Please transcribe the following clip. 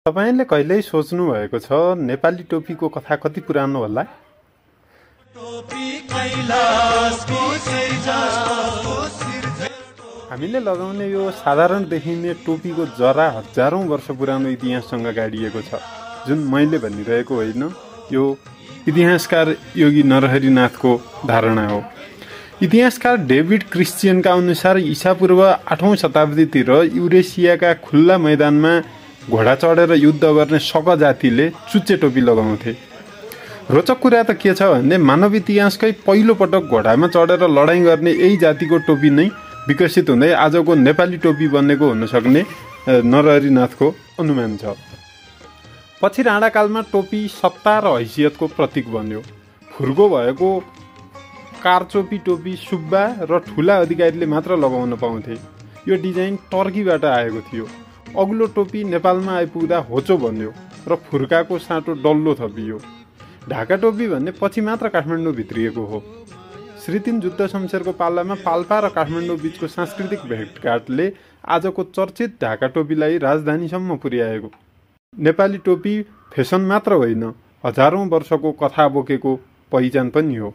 तपाईले कहिल्यै सोच्नु भएको छ नेपाली टोपीको कथा कति पुरानो होला? हामीले लगाउने यो साधारण देखिने टोपीको जरा हजारौं वर्ष पुरानो इतिहाससँग गाडिएको छ, जुन मैले भनिरहेको होइन। यो इतिहासकार योगी नरहरिनाथको धारणा हो। इतिहासकार डेभिड क्रिस्चियनका अनुसार ईसापूर्व 8औं शताब्दीतिर युरेसियाका खुल्ला मैदानमा घोडा चढेर युद्ध गर्ने शक जातिले चुच्चे टोपी लगाउँथे। रोचक कुरा त के छ भने मानव इतिहासकै पहिलो पटक घोडामा चढेर लडाईँ गर्ने यही जातिको टोपी नै विकसित हुँदै आजको नेपाली टोपी बनेको हुन सक्ने नरहरिनाथको अनुमान छ। पछि राणाकालमा टोपी सत्ता र हैसियतको प्रतीक बन्यो। फुर्गो भएको कारचोपी टोपी सुब्बा र ठुला अधिकारीले मात्र लगाउन पाउँथे। यो डिजाइन टर्कीबाट आएको थियो। अग्लो टोपी नेपालमा आइपुग्दा होचो बन्यो र फुर्काको साँटो डल्लो थपियो। ढाका टोपी भन्ने पछि मात्र काठमाडौँ भित्रिएको हो। श्री 3 जुद्ध शमशेरको पालामा पाल्पा र काठमाडौँ बीचको सांस्कृतिक भेटघाटले आजको चर्चित ढाका टोपीलाई राजधानीसम्म पुर्याएको। नेपाली टोपी फेसन मात्र होइन, हजारौं वर्षको कथा बोकेको पहिचान पनि हो।